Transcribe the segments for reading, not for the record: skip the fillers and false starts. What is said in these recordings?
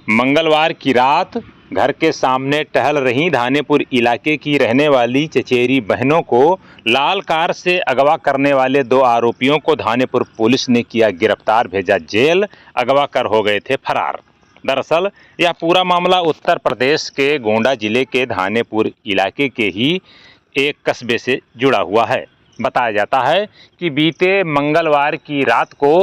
मंगलवार की रात घर के सामने टहल रही धानेपुर इलाके की रहने वाली चचेरी बहनों को लाल कार से अगवा करने वाले 2 आरोपियों को धानेपुर पुलिस ने किया गिरफ्तार, भेजा जेल। अगवा कर हो गए थे फरार। दरअसल यह पूरा मामला उत्तर प्रदेश के गोंडा जिले के धानेपुर इलाके के ही एक कस्बे से जुड़ा हुआ है। बताया जाता है कि बीते मंगलवार की रात को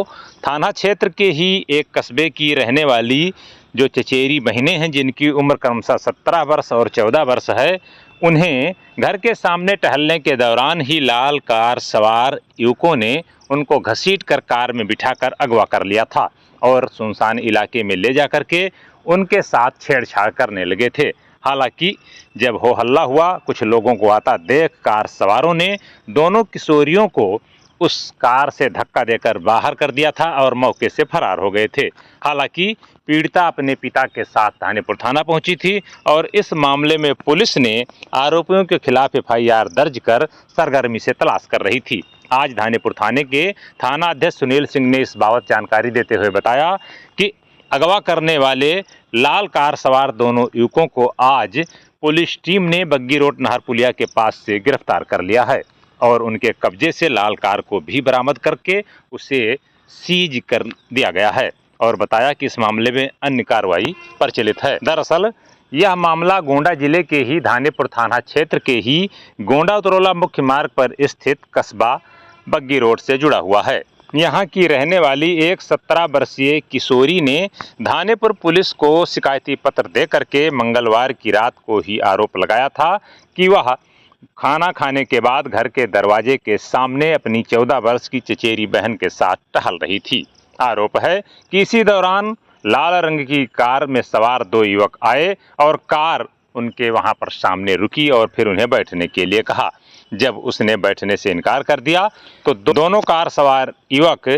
थाना क्षेत्र के ही एक कस्बे की रहने वाली जो चचेरी बहनें हैं, जिनकी उम्र क्रमशः 17 वर्ष और 14 वर्ष है, उन्हें घर के सामने टहलने के दौरान ही लाल कार सवार युवकों ने उनको घसीट कर कार में बिठाकर अगवा कर लिया था और सुनसान इलाके में ले जाकर के उनके साथ छेड़छाड़ करने लगे थे। हालांकि जब हो हल्ला हुआ, कुछ लोगों को आता देख कार सवारों ने दोनों किशोरियों को उस कार से धक्का देकर बाहर कर दिया था और मौके से फरार हो गए थे। हालांकि पीड़िता अपने पिता के साथ धानेपुर थाना पहुंची थी और इस मामले में पुलिस ने आरोपियों के खिलाफ एफआईआर दर्ज कर सरगर्मी से तलाश कर रही थी। आज धानेपुर थाने के थाना अध्यक्ष सुनील सिंह ने इस बाबत जानकारी देते हुए बताया कि अगवा करने वाले लाल कार सवार दोनों युवकों को आज पुलिस टीम ने बग्गी रोड नहर पुलिया के पास से गिरफ्तार कर लिया है और उनके कब्जे से लाल कार को भी बरामद करके उसे सीज कर दिया गया है और बताया कि इस मामले में अन्य कार्रवाई प्रचलित है। दरअसल यह मामला गोंडा जिले के ही धानेपुर थाना क्षेत्र के ही गोंडा उतरौला मुख्य मार्ग पर स्थित कस्बा बग्गी रोड से जुड़ा हुआ है। यहाँ की रहने वाली एक 17 वर्षीय किशोरी ने धानेपुर पुलिस को शिकायती पत्र दे करके मंगलवार की रात को ही आरोप लगाया था कि वह खाना खाने के बाद घर के दरवाजे के सामने अपनी 14 वर्ष की चचेरी बहन के साथ टहल रही थी। आरोप है कि इसी दौरान लाल रंग की कार में सवार 2 युवक आए और कार उनके वहां पर सामने रुकी और फिर उन्हें बैठने के लिए कहा। जब उसने बैठने से इनकार कर दिया तो दोनों कार सवार युवक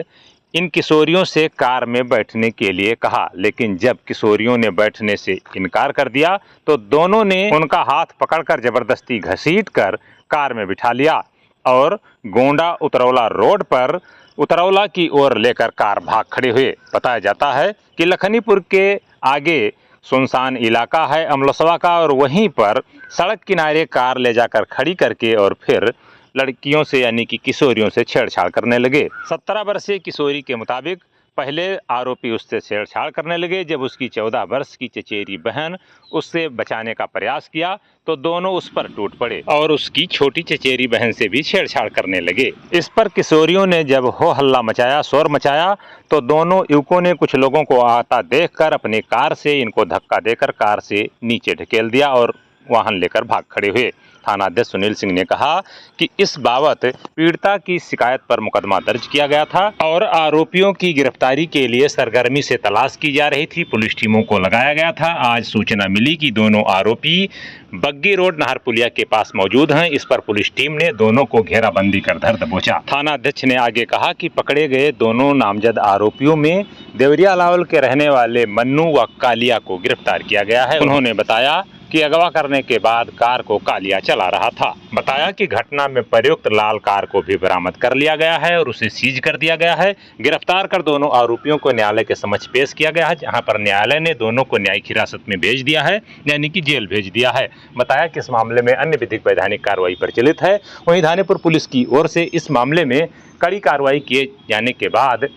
इन किशोरियों से कार में बैठने के लिए कहा, लेकिन जब किशोरियों ने बैठने से इनकार कर दिया तो दोनों ने उनका हाथ पकड़कर जबरदस्ती घसीट कर कार में बिठा लिया और गोंडा उतरौला रोड पर उतरौला की ओर लेकर कार भाग खड़े हुए। बताया जाता है कि लखनीपुर के आगे सुनसान इलाका है अमलसवा का और वहीं पर सड़क किनारे कार ले जाकर खड़ी करके और फिर लड़कियों से यानी कि किशोरियों से छेड़छाड़ करने लगे। 17 वर्षीय किशोरी के मुताबिक पहले आरोपी उससे छेड़छाड़ करने लगे। जब उसकी 14 वर्ष की चचेरी बहन उससे बचाने का प्रयास किया तो दोनों उस पर टूट पड़े और उसकी छोटी चचेरी बहन से भी छेड़छाड़ करने लगे। इस पर किशोरियों ने जब हो हल्ला मचाया, शोर मचाया तो दोनों युवकों ने कुछ लोगों को आता देखकर अपनी कार से इनको धक्का देकर कार से नीचे ढकेल दिया और वाहन लेकर भाग खड़े हुए। थाना अध्यक्ष सुनील सिंह ने कहा कि इस बाबत पीड़िता की शिकायत पर मुकदमा दर्ज किया गया था और आरोपियों की गिरफ्तारी के लिए सरगर्मी से तलाश की जा रही थी। पुलिस टीमों को लगाया गया था। आज सूचना मिली कि दोनों आरोपी बग्गी रोड नहर पुलिया के पास मौजूद हैं। इस पर पुलिस टीम ने दोनों को घेराबंदी कर धर दबोचा। थाना अध्यक्ष ने आगे कहा कि पकड़े गए दोनों नामजद आरोपियों में देवरिया लावल के रहने वाले मन्नू व कालिया को गिरफ्तार किया गया है। उन्होंने बताया कि अगवा करने के बाद कार को कालिया चला रहा था। बताया कि घटना में प्रयुक्त लाल कार को भी बरामद कर लिया गया है और उसे सीज कर दिया गया है। गिरफ्तार कर दोनों आरोपियों को न्यायालय के समक्ष पेश किया गया है, जहां पर न्यायालय ने दोनों को न्यायिक हिरासत में भेज दिया है, यानी कि जेल भेज दिया है। बताया कि इस मामले में अन्य विधिक वैधानिक कार्रवाई प्रचलित है। वहीं धानेपुर पुलिस की ओर से इस मामले में कड़ी कार्रवाई किए जाने के बाद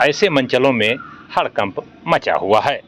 ऐसे मंचलों में हड़कंप मचा हुआ है।